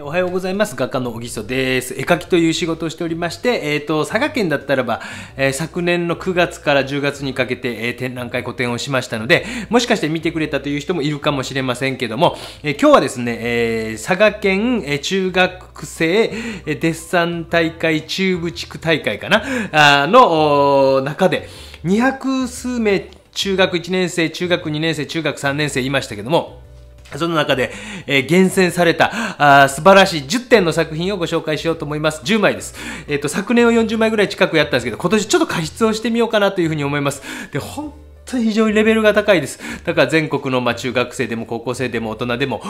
おはようございます。画家の小木曽です。絵描きという仕事をしておりまして、佐賀県だったらば、昨年の9月から10月にかけて、展覧会個展をしましたので、もしかして見てくれたという人もいるかもしれませんけども、今日はですね、佐賀県、中学生、デッサン大会中部地区大会かなの中で、200数名、中学1年生、中学2年生、中学3年生いましたけども、その中で、厳選された素晴らしい10点の作品をご紹介しようと思います。10枚です。昨年は40枚ぐらい近くやったんですけど、今年ちょっと加筆をしてみようかなというふうに思います。で、本当に非常にレベルが高いです。だから全国の中学生でも高校生でも大人でも、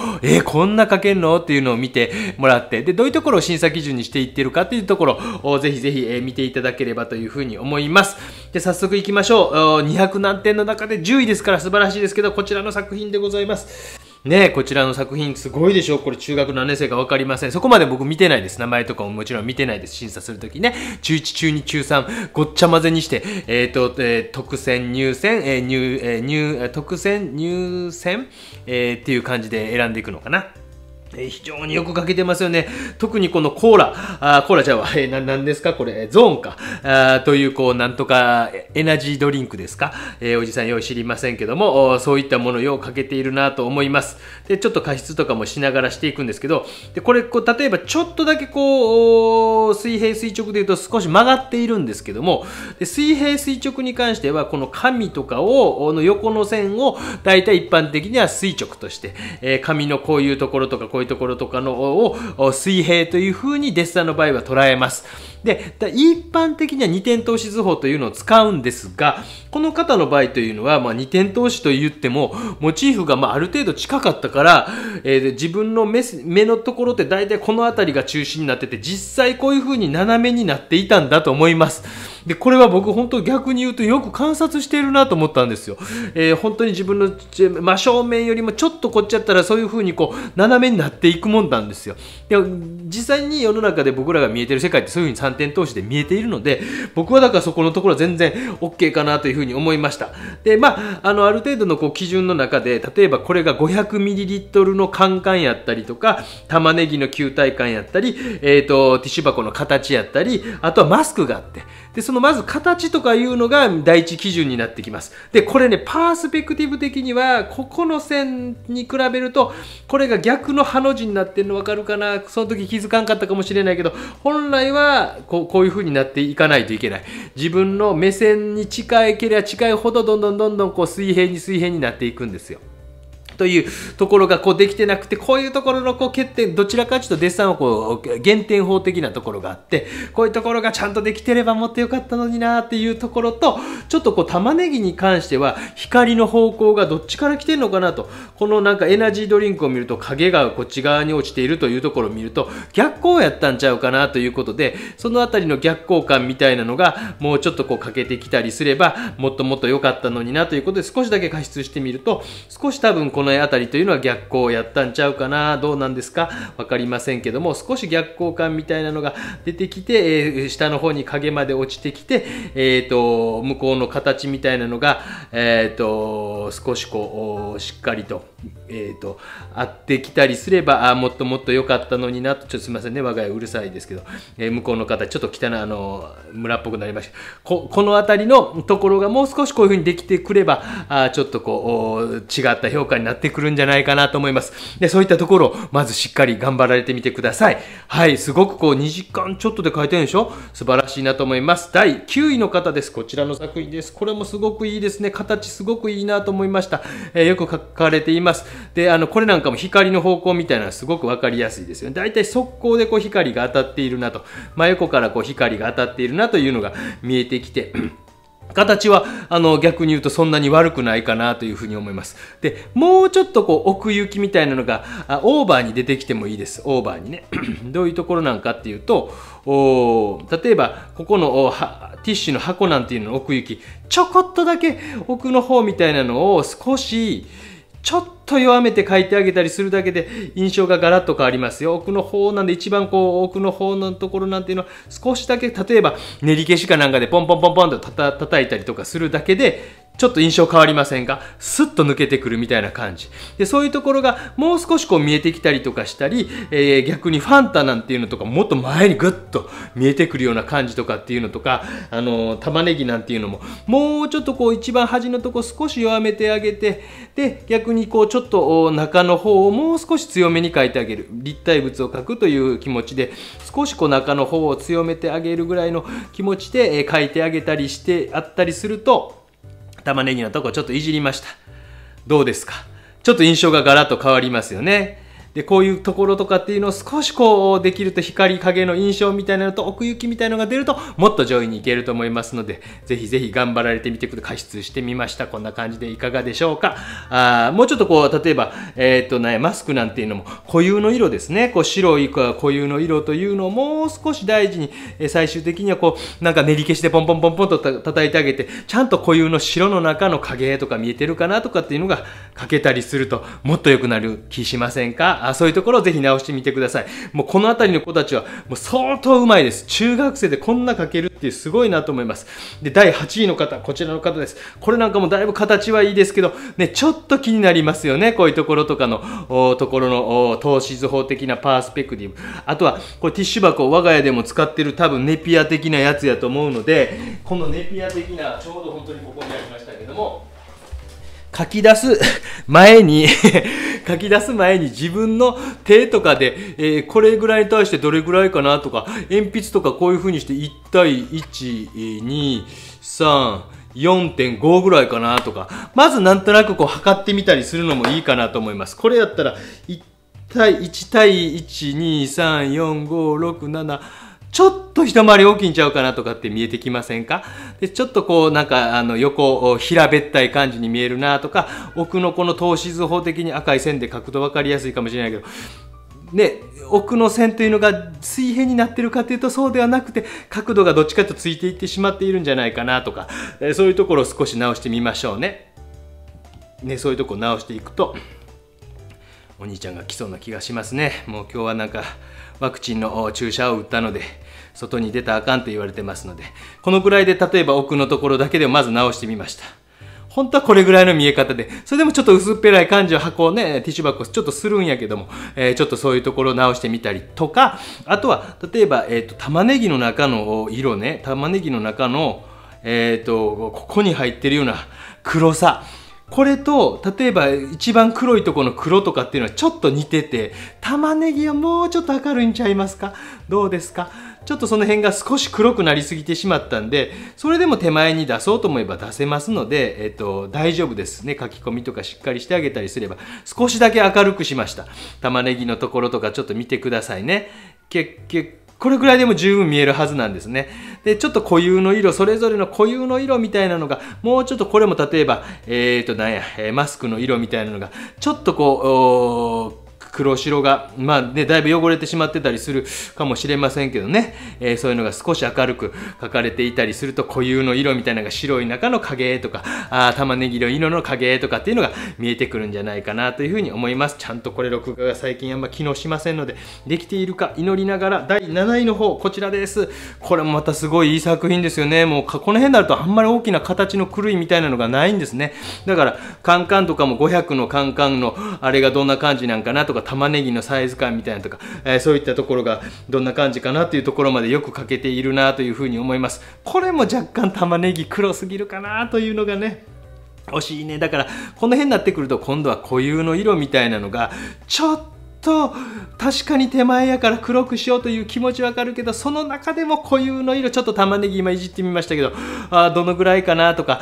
こんな書けんのっていうのを見てもらって、で、どういうところを審査基準にしていってるかっていうところをぜひぜひ見ていただければというふうに思います。で、早速行きましょう。200何点の中で10位ですから素晴らしいですけど、こちらの作品でございます。ねえ、こちらの作品すごいでしょう。これ中学何年生か分かりません。そこまで僕見てないです。名前とかももちろん見てないです。審査するときね。中1、中2、中3、ごっちゃ混ぜにして、特選、入選、特選、入選、っていう感じで選んでいくのかな。非常によく書けてますよね。特にこのコーラちゃうわ。何ですかこれ、ゾーンか。という、なんとか、エナジードリンクですか。おじさんよう知りませんけども、そういったものをよく書けているなと思います。で、ちょっと加筆とかもしながらしていくんですけど、で、これ、例えばちょっとだけ水平垂直で言うと少し曲がっているんですけども、で水平垂直に関しては、この紙とかの横の線を、だいたい一般的には垂直として、紙のこういうところとか、こういうところとかのを水平という風にデッサンの場合は捉えます。で、一般的には二点透視図法というのを使うんですが、この方の場合というのは、二点透視と言っても、モチーフがある程度近かったから、自分の目のところって大体この辺りが中心になってて、実際こういう風に斜めになっていたんだと思います。で、これは僕本当逆に言うとよく観察しているなと思ったんですよ。本当に自分の真正面よりもちょっとこっちやったらそういう風に斜めになっていくもんなんですよ。で、実際に世の中で僕らが見えてる世界ってそういう風に三点透視で見えているので、僕はだからそこのところは全然 OK かなという風に思いました。で、ある程度の基準の中で、例えばこれが 500ml のカンカンやったりとか、玉ねぎの球体感やったり、ティッシュ箱の形やったり、あとはマスクがあって、で、そのまず形とかいうのが第一基準になってきます。で、これね、パースペクティブ的には、ここの線に比べると、これが逆のハの字になってるの分かるかな？その時気づかんかったかもしれないけど、本来はこういう風になっていかないといけない。自分の目線に近いければ近いほど、どんどん水平になっていくんですよ。というところができてなくて、こういうところの欠点、どちらかというとデッサンは減点法的なところがあって、こういうところがちゃんとできてればもっとよかったのになっていうところと、ちょっと玉ねぎに関しては光の方向がどっちから来てるのかなと、このエナジードリンクを見ると影がこっち側に落ちているというところを見ると逆光やったんちゃうかなということで、そのあたりの逆光感みたいなのがもうちょっと欠けてきたりすればもっと良かったのになということで、少しだけ加筆してみると、少し多分このあたりというのは逆光をやったんちゃうかな、どうなんですかわかりませんけども、少し逆光感みたいなのが出てきて、下の方に影まで落ちてきて、向こうの形みたいなのが、少ししっかりと、合ってきたりすれば、もっと良かったのになと、ちょっとすみませんね、我が家うるさいですけど、向こうの形ちょっと汚い村っぽくなりました。このあたりのところがもう少しこういう風にできてくれば、ちょっと違った評価になってくるんじゃないかなと思います。で、そういったところをまずしっかり頑張られてみてください。はい、すごく2時間ちょっとで書いてるんでしょ？素晴らしいなと思います。第9位の方です。こちらの作品です。これもすごくいいですね。形すごくいいなと思いました。よく書かれています。で、これなんかも光の方向みたいなのはすごくわかりやすいですよね。だいたい側溝で光が当たっているなと、真横から光が当たっているなというのが見えてきて、形は逆に言うとそんなに悪くないかなというふうに思います。で、もうちょっと奥行きみたいなのがオーバーに出てきてもいいです。オーバーにね。どういうところなんかっていうと、例えばここのティッシュの箱なんていうのの奥行き、ちょこっとだけ奥の方みたいなのを少しちょっと弱めて書いてあげたりするだけで印象がガラッと変わりますよ。奥の方なんで、一番奥の方のところなんていうのは少しだけ、例えば練り消しかなんかでポンポンと叩いたりとかするだけでちょっと印象変わりませんか？スッと抜けてくるみたいな感じ。で、そういうところがもう少しこう見えてきたりとかしたり、逆にファンタなんていうのとかもっと前にグッと見えてくるような感じとかっていうのとか、玉ねぎなんていうのも、もうちょっとこう一番端のとこ少し弱めてあげて、で、逆にこうちょっと中の方をもう少し強めに描いてあげる。立体物を描くという気持ちで、少しこう中の方を強めてあげるぐらいの気持ちで描いてあげたりしてあったりすると、玉ねぎのとこちょっといじりました。どうですか？ちょっと印象がガラッと変わりますよね。で、こういうところとかっていうのを少しこうできると光影の印象みたいなのと奥行きみたいなのが出るともっと上位にいけると思いますので、ぜひぜひ頑張られてみてください。加筆してみました。こんな感じでいかがでしょうか。もうちょっとこう、例えば、マスクなんていうのも固有の色ですね。こう白い固有の色というのをもう少し大事に、最終的にはこう、なんか練り消しでポンポンポンポンと叩いてあげて、ちゃんと固有の白の中の影とか見えてるかなとかっていうのが描けたりするともっと良くなる気しませんか？そういうところをぜひ直してみてください。もうこの辺りの子たちはもう相当うまいです。中学生でこんな描けるってすごいなと思います。で、第8位の方、こちらの方です。これなんかもだいぶ形はいいですけど、ね、ちょっと気になりますよね。こういうところとかの、ところの透視図法的なパースペクティブ。あとは、これティッシュ箱、我が家でも使ってる多分ネピア的なやつやと思うので、このネピア的な、ちょうど本当にここにありましたけども、書き出す前に自分の手とかで、これぐらいに対してどれぐらいかなとか、鉛筆とかこういう風にして1対1、2、3、4.5 ぐらいかなとか、まずなんとなくこう測ってみたりするのもいいかなと思います。これやったら1対1、2、3、4、5、6、7、ちょっと一回り大きいんちゃうかなとかって見えてきませんか？で、ちょっとこうなんか横平べったい感じに見えるなとか、奥のこの透視図法的に赤い線で描くと分かりやすいかもしれないけど、ね、奥の線というのが水平になってるかというとそうではなくて、角度がどっちかとついていってしまっているんじゃないかなとか、そういうところを少し直してみましょうね。そういうところを直していくとお兄ちゃんが来そうな気がしますね。もう今日はなんかワクチンの注射を打ったので外に出たらあかんと言われてますので、このぐらいで例えば奥のところだけでもまず直してみました。本当はこれぐらいの見え方で、それでもちょっと薄っぺらい感じを箱をね、ティッシュ箱ちょっとするんやけども、ちょっとそういうところを直してみたりとか、あとは例えば、玉ねぎの中の色ね、玉ねぎの中の、ここに入ってるような黒さ、これと例えば一番黒いところの黒とかっていうのはちょっと似てて、玉ねぎはもうちょっと明るいんちゃいますか？どうですか？ちょっとその辺が少し黒くなりすぎてしまったんで、それでも手前に出そうと思えば出せますので、大丈夫ですね。書き込みとかしっかりしてあげたりすれば少しだけ明るくしました。玉ねぎのところとかちょっと見てくださいね。これぐらいでも十分見えるはずなんですね。で、ちょっと固有の色、それぞれの固有の色みたいなのが、もうちょっとこれも例えば、マスクの色みたいなのが、ちょっとこう、黒白が、まあね、だいぶ汚れてしまってたりするかもしれませんけどね、そういうのが少し明るく描かれていたりすると、固有の色みたいなのが白い中の影とか、玉ねぎの色の影とかっていうのが見えてくるんじゃないかなというふうに思います。ちゃんとこれ録画が最近あんま機能しませんので、できているか祈りながら、第7位の方、こちらです。これもまたすごいいい作品ですよね。もうこの辺になるとあんまり大きな形の狂いみたいなのがないんですね。だから、カンカンとかも500のカンカンのあれがどんな感じなんかなとか、玉ねぎのサイズ感みたいなとか、そういったところがどんな感じかなというところまでよく描けているなというふうに思います。これも若干玉ねぎ黒すぎるかなというのがね、惜しいね。だからこの辺になってくると今度は固有の色みたいなのがちょっと確かに手前やから黒くしようという気持ちわかるけど、その中でも固有の色、ちょっと玉ねぎ今いじってみましたけど、どのぐらいかなとか、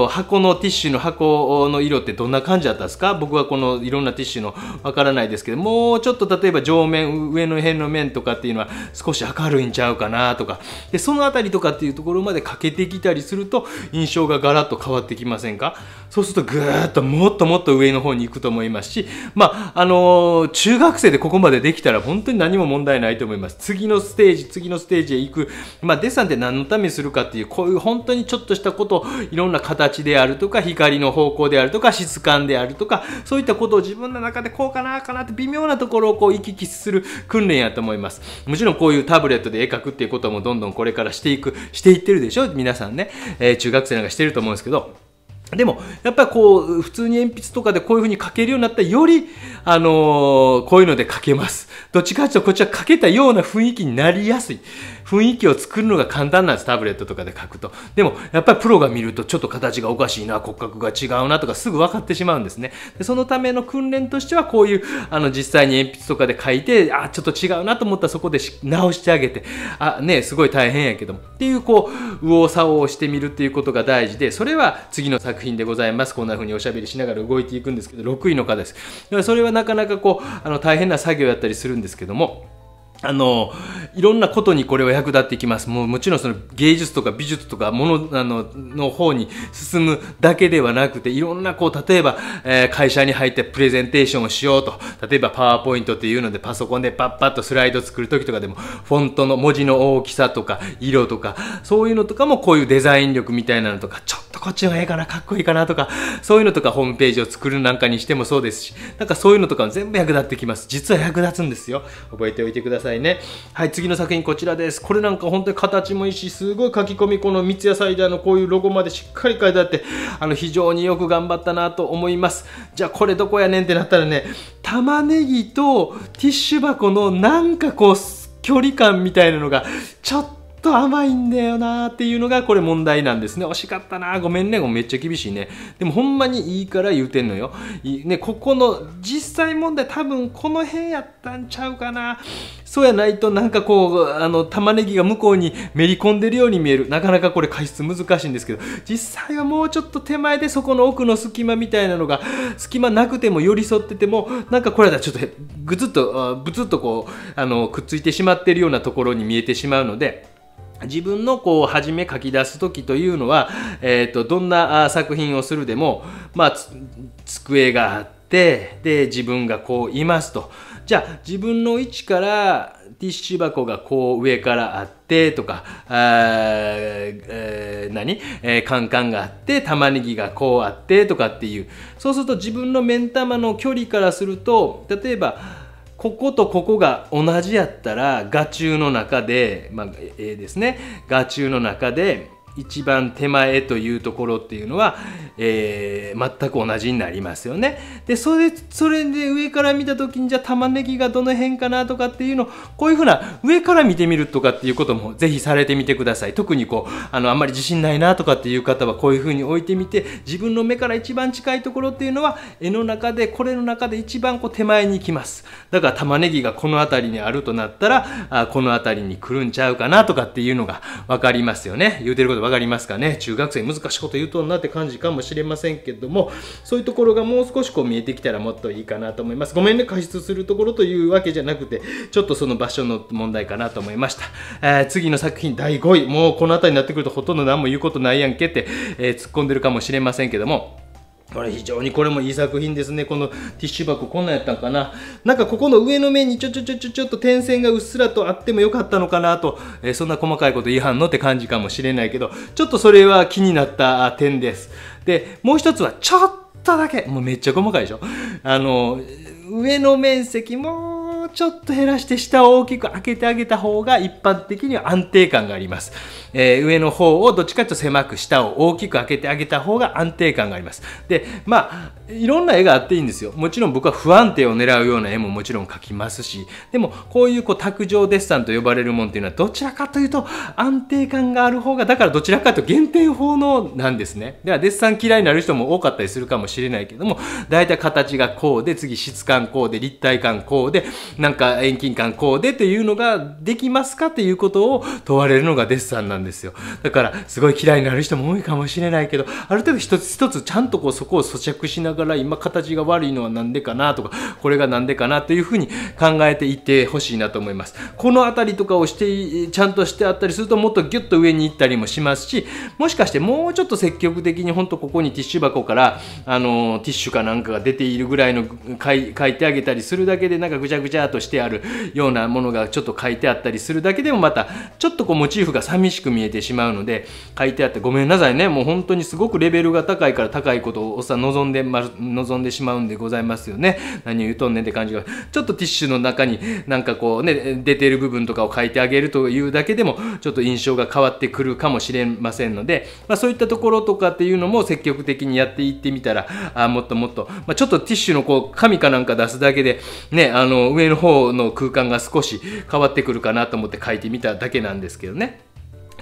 箱のティッシュの箱の色ってどんな感じだったんですか？僕はこのいろんなティッシュのわからないですけど、もうちょっと例えば上面、上の辺の面とかっていうのは少し明るいんちゃうかなとか、でそのあたりとかっていうところまで欠けてきたりすると印象がガラッと変わってきませんか？そうするとぐーっともっともっと上の方に行くと思いますし、まあ中学生でここまでできたら本当に何も問題ないと思います。次のステージへ行く。まあデッサンって何のためにするかっていう、こういう本当にちょっとしたこと、いろんな形であるとか、光の方向であるとか、質感であるとか、そういったことを自分の中でこうかなって微妙なところをこう行き来する訓練やと思います。もちろんこういうタブレットで絵描くっていうこともどんどんこれからしていってるでしょ、皆さんね。中学生なんかしてると思うんですけど、でも、やっぱりこう、普通に鉛筆とかでこういう風に書けるようになったら、より、こういうので書けます。どっちかというと、こっちは書けたような雰囲気になりやすい。雰囲気を作るのが簡単なんです、タブレットとかで書くと。でも、やっぱりプロが見ると、ちょっと形がおかしいな、骨格が違うなとか、すぐ分かってしまうんですね。でそのための訓練としては、こういう、実際に鉛筆とかで書いて、ちょっと違うなと思ったらそこで直してあげて、すごい大変やけども。っていう、こう、右往左往してみるっていうことが大事で、それは次の作品でございます。こんな風におしゃべりしながら動いていくんですけど、6位の課です。だからそれはなかなかこう、大変な作業やったりするんですけども、いろんなことにこれは役立ってきます。もちろんその芸術とか美術とかの方に進むだけではなくて、いろんなこう、例えば、会社に入ってプレゼンテーションをしようと。例えばパワーポイントっていうのでパソコンでパッパッとスライド作るときとかでも、フォントの文字の大きさとか、色とか、そういうのとかもこういうデザイン力みたいなのとか、ちょっとこっちの方がいいかな、かっこいいかなとか、そういうのとかホームページを作るなんかにしてもそうですし、なんかそういうのとかも全部役立ってきます。実は役立つんですよ。覚えておいてくださいね。はい、次の作品こちらです。これなんか本当に形もいいし、すごい書き込み、この三ツ矢サイダーのこういうロゴまでしっかり書いてあって、非常によく頑張ったなと思います。じゃあこれどこやねんってなったらね、玉ねぎとティッシュ箱のなんかこう、距離感みたいなのが、ちょっと甘いんだよなーっていうのがこれ問題なんですね。惜しかったなー、ごめんね、めっちゃ厳しいね。でもほんまにいいから言うてんのよ。ね、ここの実際問題多分この辺やったんちゃうかな。そうやないとなんかこう玉ねぎが向こうにめり込んでるように見える。なかなかこれ解説難しいんですけど、実際はもうちょっと手前でそこの奥の隙間みたいなのが、隙間なくても寄り添ってても、なんかこれだとちょっとブツッとこうくっついてしまってるようなところに見えてしまうので、自分のこう初め書き出す時というのは、どんな作品をするでも、机があって、で自分がこういますと。じゃあ自分の位置からティッシュ箱がこう上からあってとか、カンカンがあって玉ねぎがこうあってとかっていう、そうすると自分の目ん玉の距離からすると、例えばこことここが同じやったら、画中の中で、ですね、画中の中で一番手前というところっていうのは、全く同じになりますよね。で、それで上から見た時に、じゃあ玉ねぎがどの辺かなとかっていうのを、こういうふうな上から見てみるとかっていうこともぜひされてみてください。特にこう、あんまり自信ないなとかっていう方はこういうふうに置いてみて、自分の目から一番近いところっていうのは、絵の中で、これの中で一番こう手前に行きます。だから玉ねぎがこの辺りにあるとなったら、この辺りに来るんちゃうかなとかっていうのがわかりますよね。言うてることわかりますかね。中学生難しいこと言うとんなって感じかもしれませんけども、そういうところがもう少しこう見えてきたらもっといいかなと思います。ごめんね、加筆するところというわけじゃなくて、ちょっとその場所の問題かなと思いました。次の作品第5位、もうこの辺りになってくるとほとんど何も言うことないやんけって、突っ込んでるかもしれませんけども、これ非常にこれもいい作品ですね。このティッシュ箱こんなんやったんかな。なんかここの上の面にちょっと点線がうっすらとあってもよかったのかなと、そんな細かいこと言いはんのって感じかもしれないけど、ちょっとそれは気になった点です。で、もう一つはちょっとだけ、もうめっちゃ細かいでしょ。上の面積もちょっと減らして下を大きく開けてあげた方が一般的には安定感があります。上の方をどっちかというと狭く、下を大きく開けてあげた方が安定感があります。で、いろんな絵があっていいんですよ。もちろん僕は不安定を狙うような絵ももちろん描きますし、でもこういう卓上デッサンと呼ばれるものっていうのはどちらかというと安定感がある方が、だからどちらかというと減点法のなんですね。ではデッサン嫌いになる人も多かったりするかもしれないけども、だいたい形がこうで、次質感こうで、立体感こうで、なんか遠近感こうでっていうのができますかっていうことを問われるのがデッサンなんですよ。だからすごい嫌いになる人も多いかもしれないけど、ある程度一つ一つちゃんとそこを咀嚼しながら、今形が悪いのはなんでかなとか、これがなんでかなというふうに考えていってほしいなと思います。このあたりとかをしてちゃんとしてあったりすると、もっとギュッと上に行ったりもしますし、もしかしてもうちょっと積極的に本当ここにティッシュ箱からティッシュかなんかが出ているぐらいの書いてあげたりするだけで、なんかぐちゃぐちゃアートしてあるようなものがちょっと書いてあったりするだけでもまたちょっとこうモチーフが寂しく見えてしまうので、書いてあってごめんなさいね、もう本当にすごくレベルが高いから高いことを望んでしまうんでございますよね。何を言うとんねんって感じが、ちょっとティッシュの中になんかこうね出てる部分とかを書いてあげるというだけでもちょっと印象が変わってくるかもしれませんので、そういったところとかっていうのも積極的にやっていってみたら、もっともっと、ちょっとティッシュのこう紙かなんか出すだけでね、上の方の空間が少し変わってくるかなと思って書いてみただけなんですけどね。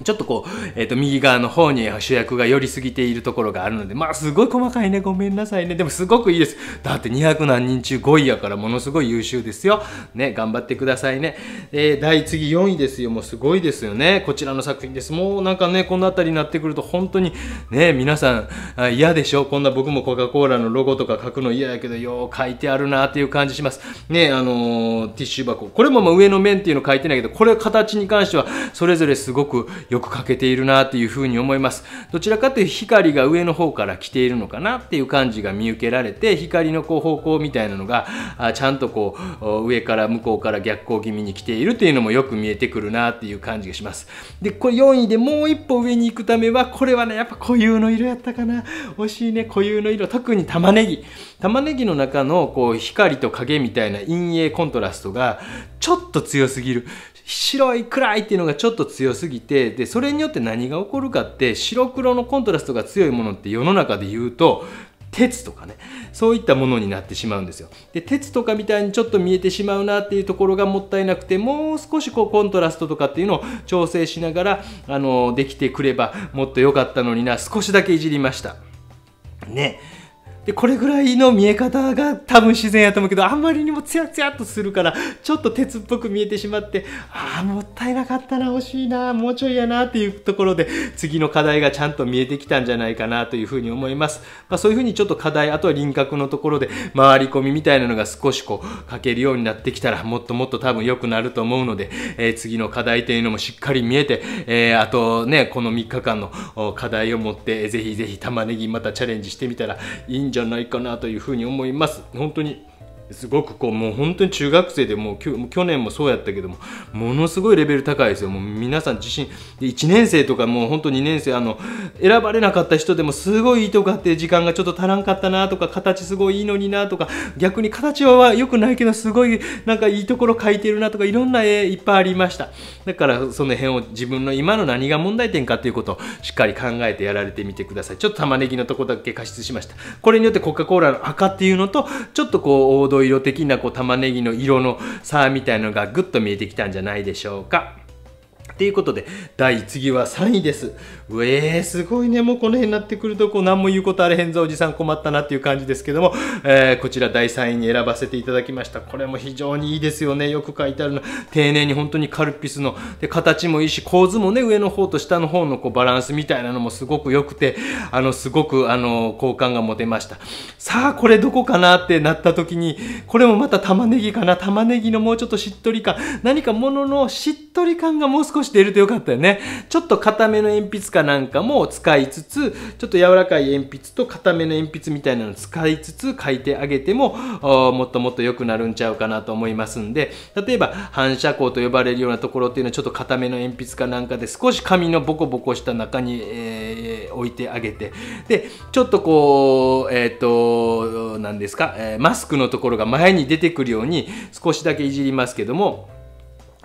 ちょっとこう、右側の方に主役が寄りすぎているところがあるので、すごい細かいね、ごめんなさいね。でもすごくいいです。だって200何人中5位やからものすごい優秀ですよ。ね、頑張ってくださいね。次4位ですよ。もうすごいですよね。こちらの作品です。もうなんかね、この辺りになってくると本当にね、皆さん嫌でしょ。こんな僕もコカ・コーラのロゴとか書くの嫌やけど、よう書いてあるなっていう感じします。ね、ティッシュ箱。これも上の面っていうの書いてないけど、これ形に関してはそれぞれすごくよく描けているなというふうに思います。どちらかというと光が上の方から来ているのかなっていう感じが見受けられて、光のこう方向みたいなのがちゃんとこう上から向こうから逆光気味に来ているっていうのもよく見えてくるなっていう感じがします。でこれ4位でもう一歩上に行くためは、これはねやっぱ固有の色やったかな。惜しいね、固有の色。特に玉ねぎの中のこう光と影みたいな陰影コントラストがちょっと強すぎる。白い暗いっていうのがちょっと強すぎて、でそれによって何が起こるかって、白黒のコントラストが強いものって世の中で言うと鉄とかね、そういったものになってしまうんですよ。で鉄とかみたいにちょっと見えてしまうなっていうところがもったいなくて、もう少しこうコントラストとかっていうのを調整しながらできてくればもっと良かったのにな。少しだけいじりましたね。でこれぐらいの見え方が多分自然やと思うけど、あんまりにもツヤツヤっとするからちょっと鉄っぽく見えてしまって、もったいなかったな、惜しいな、もうちょいやなっていうところで、次の課題がちゃんと見えてきたんじゃないかなというふうに思います。そういうふうにちょっと課題、あとは輪郭のところで回り込みみたいなのが少しこう描けるようになってきたら、もっともっと多分良くなると思うので、次の課題というのもしっかり見えて、あとねこの3日間の課題を持ってぜひぜひ玉ねぎまたチャレンジしてみたらいいんじゃないかなというふうに思います。本当にすごくこうもう本当に中学生でもう去年もそうやったけども、ものすごいレベル高いですよ。もう皆さん自信で1年生とかもう本当2年生選ばれなかった人でもすごいいいとこあって、時間がちょっと足らんかったなとか、形すごいいいのになとか、逆に形は良くないけどすごいなんかいいところ描いてるなとか、いろんな絵いっぱいありました。だからその辺を自分の今の何が問題点かということをしっかり考えてやられてみてください。ちょっと玉ねぎのとこだけ加湿しました。これによってコカ・コーラの赤っていうのとちょっとこう黄土色的なこう玉ねぎの色の差みたいなのがぐっと見えてきたんじゃないでしょうか。ということで次は3位です。すごいね。もうこの辺になってくるとこう何も言うことあれへんぞおじさん困ったなっていう感じですけども、こちら第3位に選ばせていただきました。これも非常にいいですよね。よく書いてあるの、丁寧に本当にカルピスので形もいいし、構図もね上の方と下の方のこうバランスみたいなのもすごく良くて、すごく好感が持てました。さあこれどこかなってなった時に、これもまた玉ねぎかな。玉ねぎのもうちょっとしっとり感、何かもののしっとり感がもう少し出るとよかったよね。ちょっと硬めの鉛筆かなんかも使いつつ、ちょっと柔らかい鉛筆と硬めの鉛筆みたいなのを使いつつ書いてあげてももっともっと良くなるんちゃうかなと思いますんで、例えば反射光と呼ばれるようなところっていうのはちょっと硬めの鉛筆かなんかで少し紙のボコボコした中に、置いてあげて、でちょっとこう何ですか、マスクのところが前に出てくるように少しだけいじりますけども、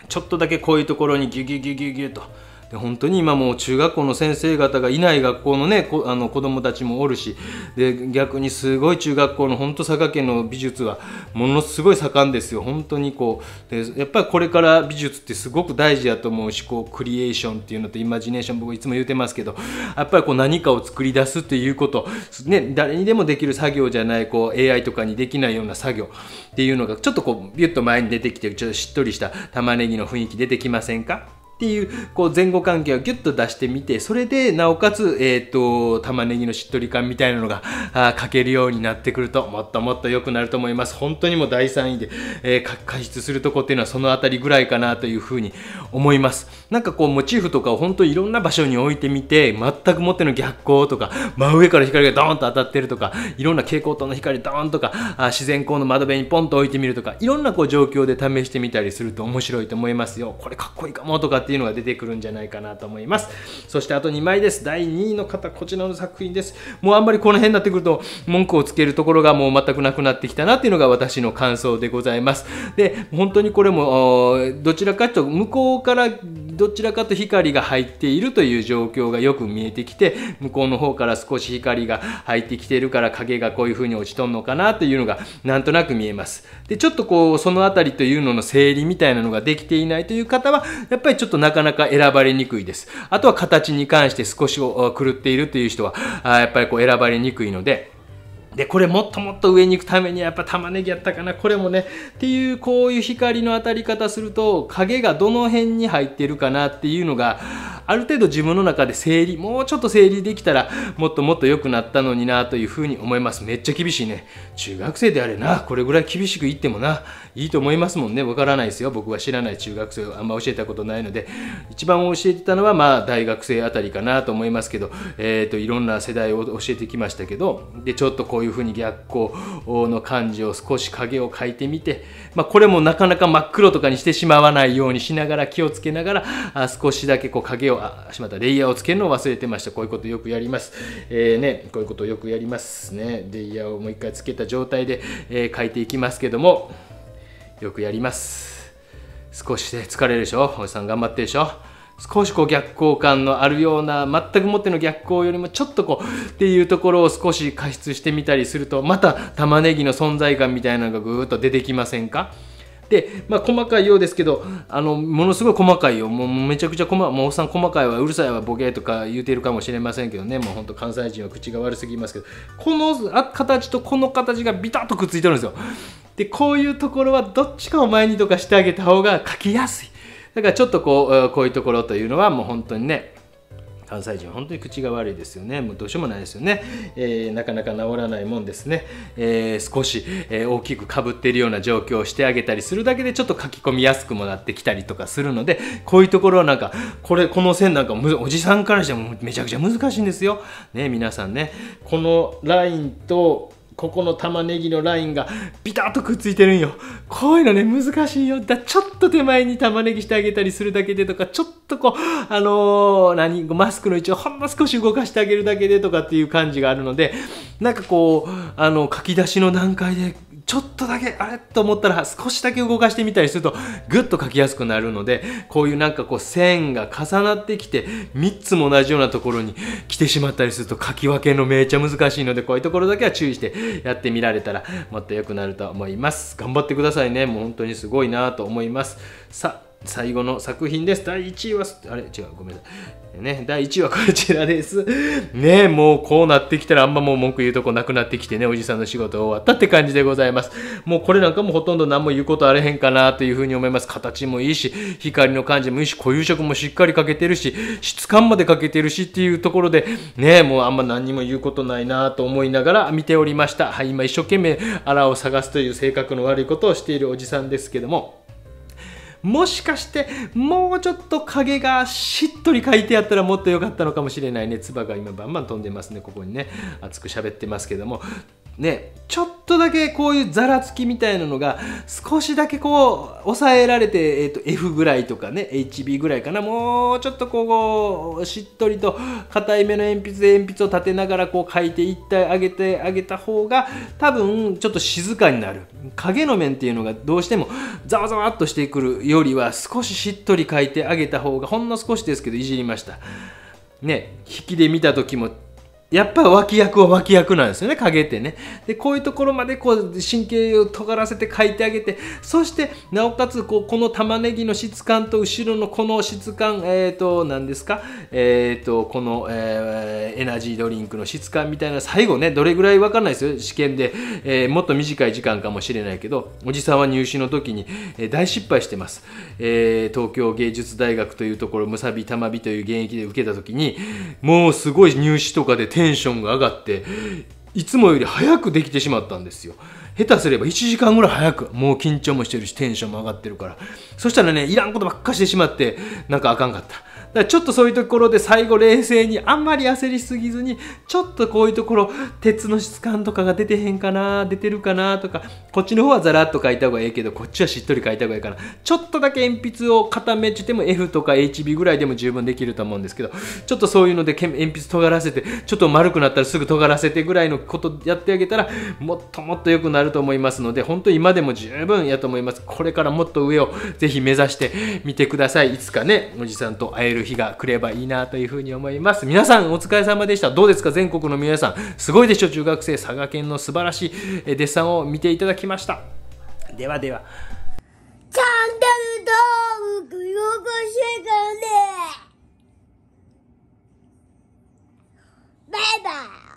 ちょっとだけこういうところにギュギュギュギュギュと。で本当に今もう中学校の先生方がいない学校のね子供たちもおるし、で逆にすごい中学校の本当佐賀県の美術はものすごい盛んですよ。本当にこうでやっぱりこれから美術ってすごく大事だと思うし、こうクリエーションっていうのとイマジネーション、僕いつも言ってますけど、やっぱりこう何かを作り出すっていうこと、ね、誰にでもできる作業じゃない、こう AI とかにできないような作業っていうのがちょっとこうビュッと前に出てきて、ちょっとしっとりした玉ねぎの雰囲気出てきませんか？っていう、こう前後関係をギュッと出してみて、それでなおかつ、玉ねぎのしっとり感みたいなのが描けるようになってくると、もっともっと良くなると思います。本当にもう第3位で、加筆するとこっていうのはそのあたりぐらいかなというふうに思います。なんかこうモチーフとかを本当にいろんな場所に置いてみて、全くもっての逆光とか、真上から光がドーンと当たってるとか、いろんな蛍光灯の光ドーンとか、自然光の窓辺にポンと置いてみるとか、いろんなこう状況で試してみたりすると面白いと思いますよ。これかっこいいかもとかっていうのが出てくるんじゃないかなと思います。そしてあと2枚です。第2位の方、こちらの作品です。もうあんまりこの辺になってくると文句をつけるところがもう全くなくなってきたなっていうのが私の感想でございます。で、本当にこれもどちらかと向こうからどちらかと光が入っているという状況がよく見えてきて、向こうの方から少し光が入ってきているから影がこういう風に落ちとんのかなというのがなんとなく見えます。で、ちょっとこうそのあたりというのの整理みたいなのができていないという方はやっぱりちょっとなかなか選ばれにくいです。あとは形に関して少し狂っているという人はやっぱりこう選ばれにくいので、これもっともっと上に行くためにはやっぱ玉ねぎやったかな、これもねっていう、こういう光の当たり方すると影がどの辺に入っているかなっていうのがある程度自分の中でもうちょっと整理できたらもっともっと良くなったのになというふうに思います。めっちゃ厳しいね。中学生であれな、これぐらい厳しく言ってもないいと思いますもんね。わからないですよ。僕は知らない中学生をあんま教えたことないので、一番教えてたのはまあ大学生あたりかなと思いますけど、いろんな世代を教えてきましたけど、でちょっとこういうふうに逆光の感じを少し影を描いてみて、これもなかなか真っ黒とかにしてしまわないようにしながら、気をつけながら少しだけこう影をしまったレイヤーをつけるのを忘れてました。こういうことよくやります。こういうことをよくやりますね。レイヤーをもう一回つけた状態で、描いていきますけども、よくやります。少しで疲れるでしょ。おじさん頑張ってるでしょ。少しこう逆光感のあるような、全くもっての逆光よりもちょっとこうっていうところを少し加筆してみたりすると、また玉ねぎの存在感みたいなのがぐーっと出てきませんか。で、細かいようですけど、ものすごい細かいよ。もうめちゃくちゃもうおっさん細かいわ、うるさいわ、ボケとか言うてるかもしれませんけどね。もうほんと関西人は口が悪すぎますけど、この形とこの形がビタッとくっついてるんですよ。で、こういうところはどっちかを前にとかしてあげた方が描きやすい。だからちょっとこういうところというのはもう本当にね、関西人は本当に口が悪いですよね。もうどうしようもないですよね。なかなか治らないもんですね。少し、大きくかぶっているような状況をしてあげたりするだけでちょっと書き込みやすくもなってきたりとかするので、こういうところはなんかこの線なんかおじさんからしてもめちゃくちゃ難しいんですよ。ね、皆さんね、このラインとここの玉ねぎのラインがビタッとくっついてるんよ。こういうのね難しいよ。ちょっと手前に玉ねぎしてあげたりするだけでとか、ちょっとこうマスクの位置をほんの少し動かしてあげるだけでとかっていう感じがあるので、なんかこう書き出しの段階でちょっとだけあれと思ったら少しだけ動かしてみたりするとぐっと描きやすくなるので、こういうなんかこう線が重なってきて3つも同じようなところに来てしまったりすると書き分けのめっちゃ難しいので、こういうところだけは注意してやってみられたらもっと良くなると思います。頑張ってくださいね。もう本当にすごいなと思います。さあ、最後の作品です。第1位はごめんなさいね。第1位はこちらです。ね、もうこうなってきたらあんまもう文句言うとこなくなってきてね、おじさんの仕事終わったって感じでございます。もうこれなんかもほとんど何も言うことあれへんかなというふうに思います。形もいいし、光の感じもいいし、固有色もしっかりかけてるし、質感までかけてるしっていうところでね、もうあんま何にも言うことないなと思いながら見ておりました。はい、今一生懸命あらを探すという性格の悪いことをしているおじさんですけども、もしかしてもうちょっと影がしっとり描いてやったらもっと良かったのかもしれないね。唾が今バンバン飛んでますね。ここにね熱く喋ってますけどもね、ちょっとだけこういうざらつきみたいなのが少しだけこう抑えられて、F ぐらいとかね HB ぐらいかな、もうちょっとこうしっとりと硬いめの鉛筆で鉛筆を立てながらこう描いていってあげた方が多分ちょっと静かになる。影の面っていうのがどうしてもざわざわっとしてくるよりは少ししっとり描いてあげた方が、ほんの少しですけどいじりましたね。引きで見た時もやっぱ脇役は脇役なんですよね、影ってね。で、こういうところまでこう神経を尖らせて描いてあげて、そしてなおかつこの玉ねぎの質感と後ろのこの質感、何ですか、この、エナジードリンクの質感みたいな、最後ね、どれぐらいわかんないですよ、試験で、もっと短い時間かもしれないけど、おじさんは入試の時に、大失敗してます。東京芸術大学というところ、むさびたまびという現役で受けた時に、もうすごい入試とかでテンションが上がっていつもより早くできてしまったんですよ。下手すれば1時間ぐらい早く、もう緊張もしてるしテンションも上がってるから、そしたらね、いらんことばっかしてしまってなんかあかんかった。だからちょっとそういうところで最後冷静に、あんまり焦りすぎずに、ちょっとこういうところ鉄の質感とかが出てへんかな、出てるかなとか、こっちの方はザラッと描いた方がいいけどこっちはしっとり描いた方がいいかな、ちょっとだけ鉛筆を固めっても F とか HB ぐらいでも十分できると思うんですけど、ちょっとそういうので鉛筆尖らせて、ちょっと丸くなったらすぐ尖らせてぐらいのことやってあげたらもっともっと良くなると思いますので、本当に今でも十分やと思います。これからもっと上をぜひ目指してみてください。いつかね、おじさんと会える日が来ればいいなというふうに思います。皆さんお疲れ様でした。どうですか、全国の皆さん、すごいでしょ、中学生佐賀県の素晴らしいデッサンを見ていただきました。ではでは、チャンネル登録よろしくね。バイバイ。